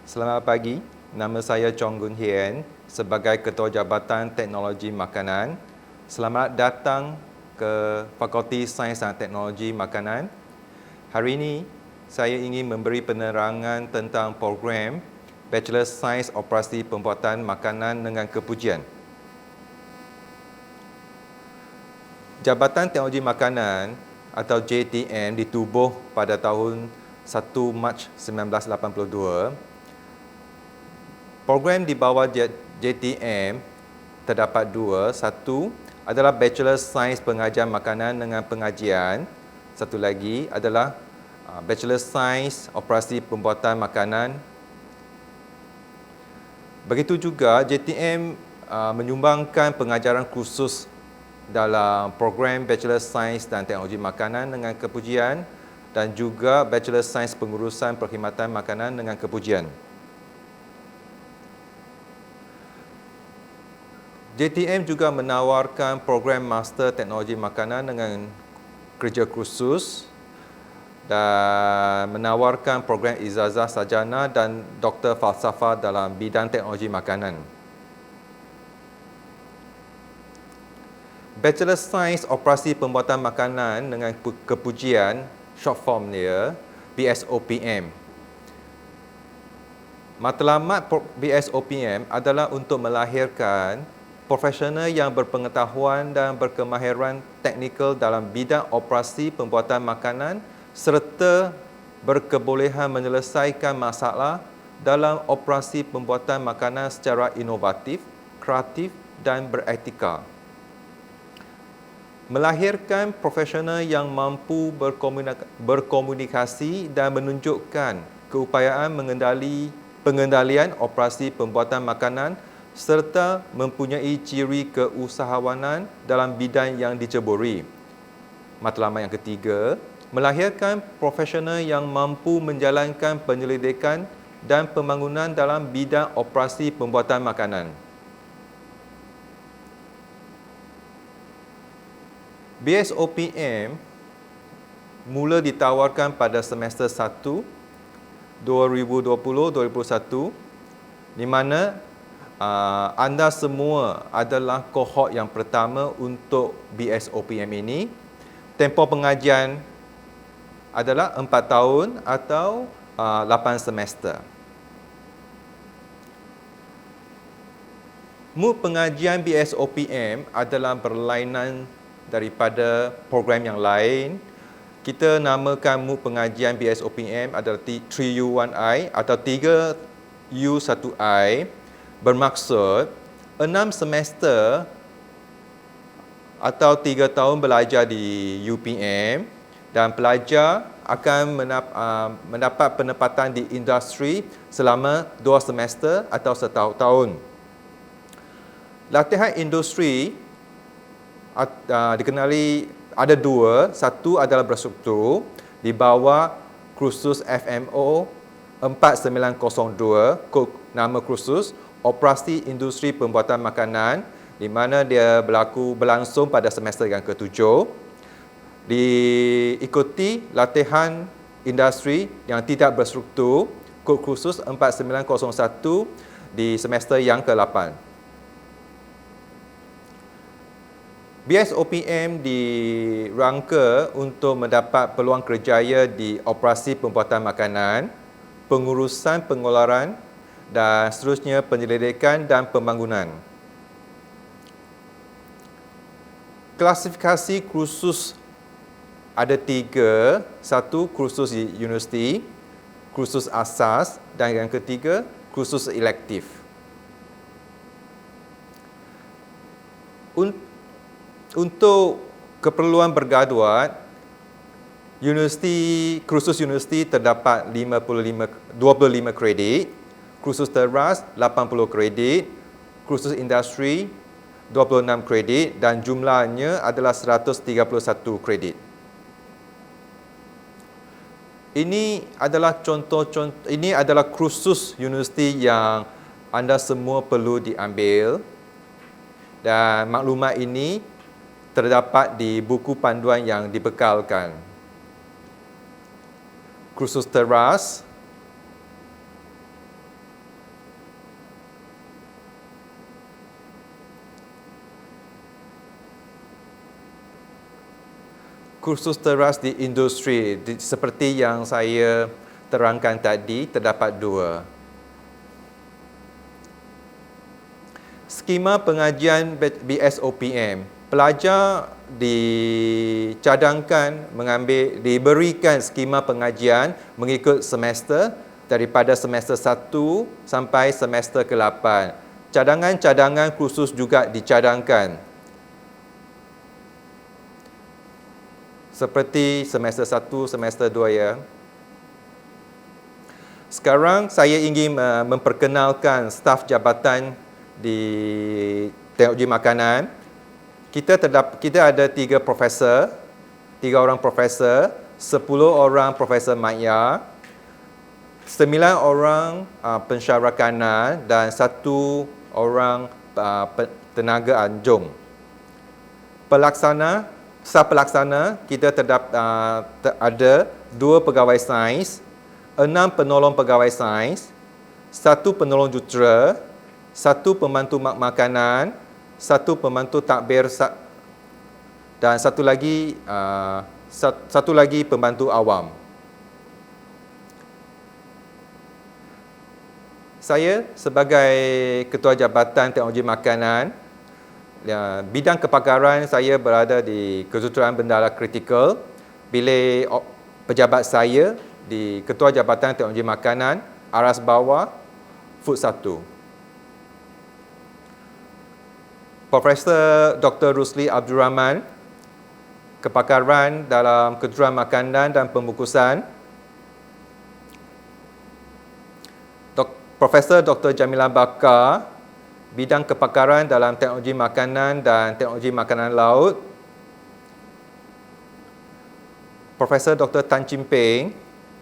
Selamat pagi, nama saya Chong Gun Hien sebagai Ketua Jabatan Teknologi Makanan. Selamat datang ke Fakulti Sains dan Teknologi Makanan. Hari ini, saya ingin memberi penerangan tentang program Bachelor Sains Operasi Pembuatan Makanan dengan Kepujian. Jabatan Teknologi Makanan atau JTM ditubuh pada tahun 1 Mac 1982. Program di bawah JTM terdapat dua. Satu adalah Bachelor Sains Pengajian Makanan dengan Pengajian. Satu lagi adalah Bachelor Sains Operasi Pembuatan Makanan. Begitu juga JTM menyumbangkan pengajaran khusus dalam program Bachelor Sains dan Teknologi Makanan dengan Kepujian dan juga Bachelor Sains Pengurusan Perkhidmatan Makanan dengan Kepujian. JTM juga menawarkan program Master Teknologi Makanan dengan kerja khusus dan menawarkan program Ijazah Sarjana dan Doktor Falsafah dalam bidang teknologi makanan. Bachelor Sains Operasi Pembuatan Makanan dengan Kepujian, short form dia, BSOPM. Matlamat BSOPM adalah untuk melahirkan profesional yang berpengetahuan dan berkemahiran teknikal dalam bidang operasi pembuatan makanan serta berkebolehan menyelesaikan masalah dalam operasi pembuatan makanan secara inovatif, kreatif dan beretika. Melahirkan profesional yang mampu berkomunikasi dan menunjukkan keupayaan pengendalian operasi pembuatan makanan serta mempunyai ciri keusahawanan dalam bidang yang diceburi. Matlamat yang ketiga, melahirkan profesional yang mampu menjalankan penyelidikan dan pembangunan dalam bidang operasi pembuatan makanan. BSOPM mula ditawarkan pada semester 1 2020-2021 di mana anda semua adalah kohort yang pertama untuk BSOPM ini. Tempoh pengajian adalah 4 tahun atau 8 semester. Mood pengajian BSOPM adalah berlainan daripada program yang lain. Kita namakan mood pengajian BSOPM adalah 3U1I atau 3U1I. Bermaksud 6 semester atau 3 tahun belajar di UPM dan pelajar akan mendapat penempatan di industri selama 2 semester atau setahun. Latihan industri dikenali ada dua. Satu adalah berstruktur di bawah kursus FMO 4902, nama kursus Operasi Industri Pembuatan Makanan, di mana dia berlangsung pada semester yang ke-7. Diikuti latihan industri yang tidak berstruktur, kod khusus 4901 di semester yang ke-8. BSOPM dirangka untuk mendapat peluang kerjaya di operasi pembuatan makanan, pengurusan pengeluaran dan seterusnya penyelidikan dan pembangunan. Klasifikasi kursus ada 3. Satu, kursus universiti, kursus asas dan yang ketiga, kursus elektif. Untuk keperluan bergraduat, kursus universiti terdapat 25 kredit, kursus teras 80 kredit, kursus industri 26 kredit dan jumlahnya adalah 131 kredit. Ini adalah kursus universiti yang anda semua perlu diambil dan maklumat ini terdapat di buku panduan yang dibekalkan. Kursus teras kursus teras di industri, seperti yang saya terangkan tadi, terdapat 2. Skema pengajian BSOPM. Pelajar diberikan skema pengajian mengikut semester daripada semester 1 sampai semester ke-8. Cadangan-cadangan kursus juga dicadangkan. Seperti semester 1, semester 2 ya. Sekarang saya ingin memperkenalkan staf jabatan di teknologi makanan. Kita ada 3 orang profesor, 10 orang profesor Maya, 9 orang pensyarah kanan dan 1 orang tenaga anjung. Staf pelaksana kita ada 2 pegawai sains, 6 penolong pegawai sains, 1 penolong jutera, 1 pembantu makanan, 1 pembantu takbir dan 1 lagi pembantu awam. Saya sebagai Ketua Jabatan Teknologi Makanan, bidang kepakaran saya berada di Kejuruteraan Bendara Kritikal. Bilik pejabat saya di Ketua Jabatan Teknologi Makanan, aras bawah, Food 1. Profesor Dr. Rusli Abdul Rahman, kepakaran dalam kejuruteraan makanan dan pembungkusan. Profesor Dr. Jamilah Bakar, bidang kepakaran dalam teknologi makanan dan teknologi makanan laut. Profesor Dr. Tan Chim Peng,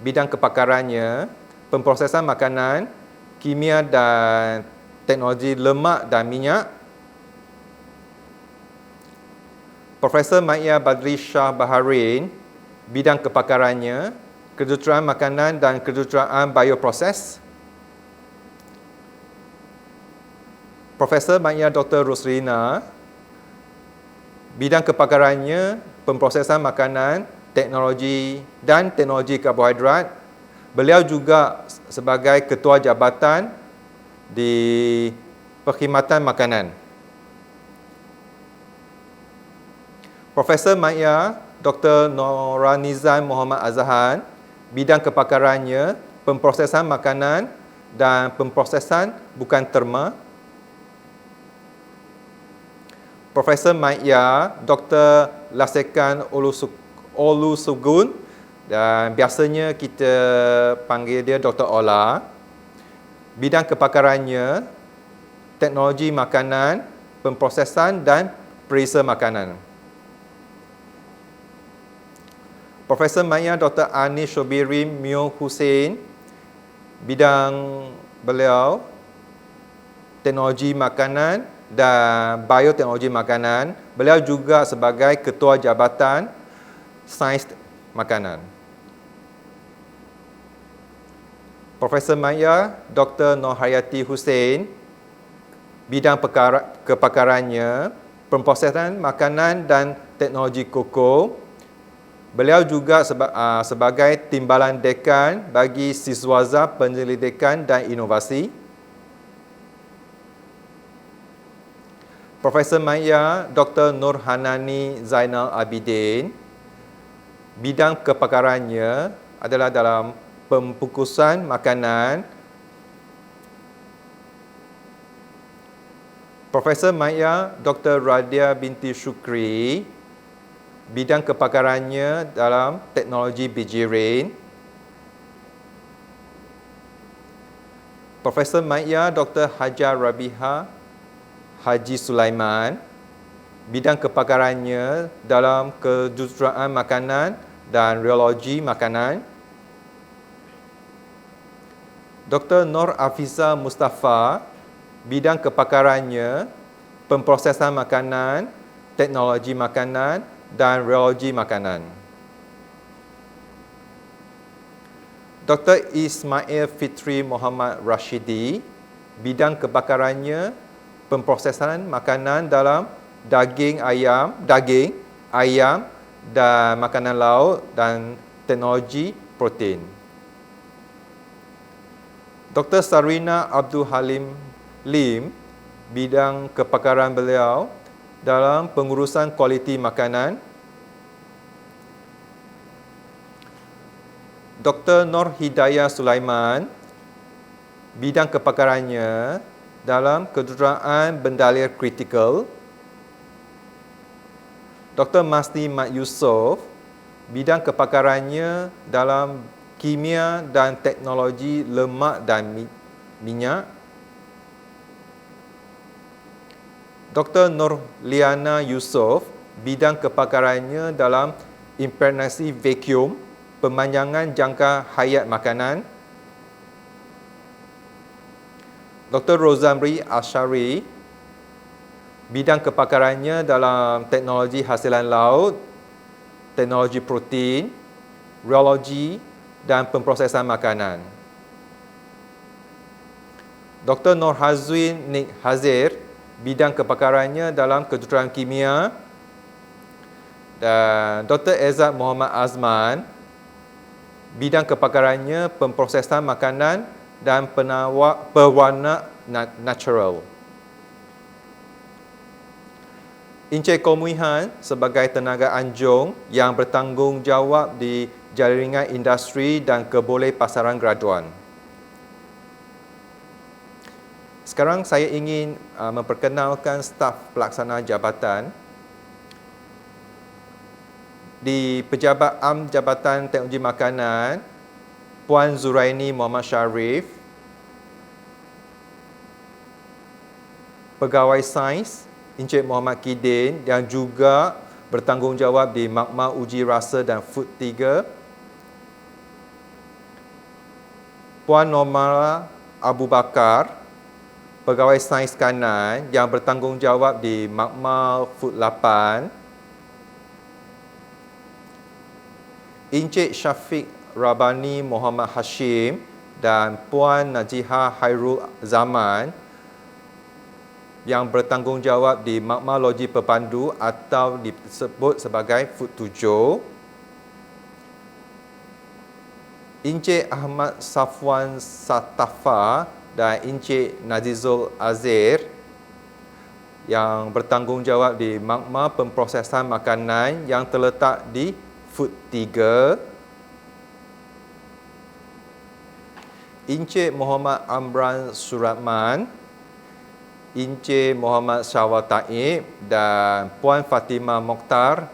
bidang kepakarannya pemprosesan makanan, kimia dan teknologi lemak dan minyak. Profesor Maya Badri Shah Baharin, bidang kepakarannya kejuruteraan makanan dan kejuruteraan bioproses. Profesor Maya Dr. Rosrina, bidang kepakarannya pemprosesan makanan, teknologi dan teknologi karbohidrat. Beliau juga sebagai Ketua Jabatan di Perkhidmatan Makanan. Profesor Maya Dr. Noranizam Muhammad Azhan, bidang kepakarannya pemprosesan makanan dan pemprosesan bukan terma. Profesor Maya Dr. Lasekan Olusugun, dan biasanya kita panggil dia Dr. Ola. Bidang kepakarannya teknologi makanan, pemprosesan dan perisa makanan. Profesor Maya Dr. Anish Shobiri Myo Hussein, bidang beliau teknologi makanan dan bioteknologi makanan. Beliau juga sebagai Ketua Jabatan Sains Makanan. Profesor Maya Dr. Norhayati Hussein, bidang kepakarannya pemprosesan makanan dan teknologi koko. Beliau juga sebagai Timbalan Dekan bagi Siswaza Penyelidikan dan Inovasi. Profesor Maya Dr. Nur Hanani Zainal Abidin, bidang kepakarannya adalah dalam pembungkusan makanan. Profesor Maya Dr. Radia binti Syukri, bidang kepakarannya dalam teknologi biji rain. Profesor Maya Dr. Hajar Rabiha Haji Sulaiman, bidang kepakarannya dalam kejuruteraan makanan dan reologi makanan. Dr. Nur Afiza Mustafa, bidang kepakarannya pemprosesan makanan, teknologi makanan dan reologi makanan. Dr. Ismail Fitri Muhammad Rashidi, bidang kepakarannya pemprosesan makanan dalam daging ayam dan makanan laut dan teknologi protein. Dr. Sarina Abdul Halim Lim, bidang kepakaran beliau dalam pengurusan kualiti makanan. Dr. Nur Hidayah Sulaiman, bidang kepakarannya dalam kejuruteraan bendalian kritikal. Dr. Masni Mat Yusof, bidang kepakarannya dalam kimia dan teknologi lemak dan minyak. Dr. Nur Liana Yusof, bidang kepakarannya dalam impregnasi vacuum, pemanjangan jangka hayat makanan. Dr. Rozamri Ashari, bidang kepakarannya dalam teknologi hasilan laut, teknologi protein, rheology dan pemprosesan makanan. Dr. Nur Hazwin Nik Hazir, bidang kepakarannya dalam kejuruteraan kimia. Dan Dr. Ezad Muhammad Azman, bidang kepakarannya pemprosesan makanan dan pewarna natural. Encik Komuihan sebagai tenaga anjung yang bertanggungjawab di jaringan industri dan keboleh pasaran graduan. Sekarang saya ingin memperkenalkan staf pelaksana jabatan. Di Pejabat Am Jabatan Teknologi Makanan, Puan Zuraini Muhammad Sharif. Pegawai Sains, Encik Muhammad Kidin yang juga bertanggungjawab di Makmal Uji Rasa dan Food 3. Puan Normala Abu Bakar, Pegawai Sains Kanan yang bertanggungjawab di Makmal Food 8. Encik Syafiq Rabani Muhammad Hashim dan Puan Najihah Hairul Zaman yang bertanggungjawab di Makmal Logi Pepandu atau disebut sebagai Food 7. Encik Ahmad Safwan Satafa dan Encik Nazizul Azir yang bertanggungjawab di Makmal Pemprosesan Makanan yang terletak di Food 3. Encik Muhammad Amran Suratman, Encik Muhammad Syawal Taib dan Puan Fatimah Mokhtar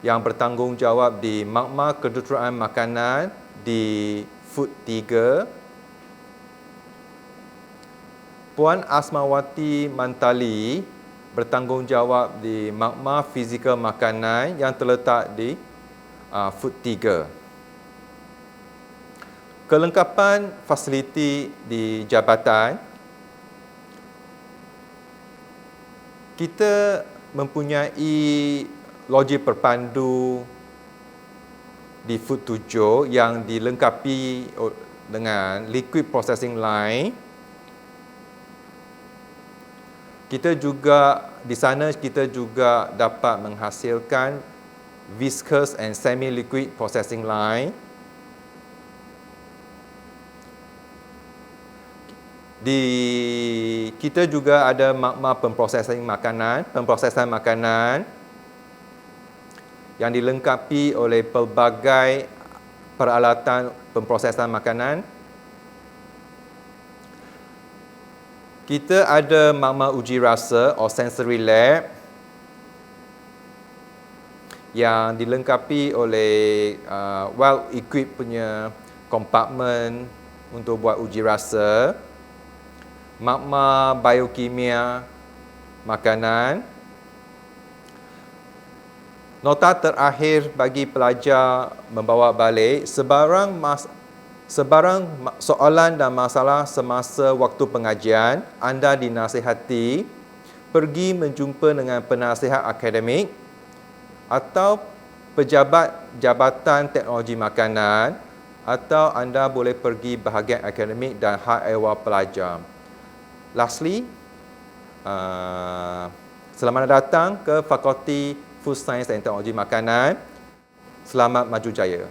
yang bertanggungjawab di Makmal Kejuruteraan Makanan di Food 3. Puan Asmawati Mantali bertanggungjawab di Makmal Fizikal Makanan yang terletak di Food 3. Kelengkapan fasiliti di jabatan. Kita mempunyai loji perpandu di Food 7 yang dilengkapi dengan liquid processing line. Di sana kita juga dapat menghasilkan viscous and semi-liquid processing line. Kita juga ada makmal pemprosesan makanan yang dilengkapi oleh pelbagai peralatan pemprosesan makanan. Kita ada makmal uji rasa atau sensory lab yang dilengkapi oleh well-equipped punya kompartmen untuk buat uji rasa. Makmal biokimia makanan. Nota terakhir bagi pelajar membawa balik, sebarang soalan dan masalah semasa waktu pengajian, anda dinasihati pergi menjumpa dengan penasihat akademik atau pejabat Jabatan Teknologi Makanan, atau anda boleh pergi bahagian akademik dan hal ehwal pelajar. Lastly, selamat datang ke Fakulti Food Science dan Teknologi Makanan. Selamat maju jaya.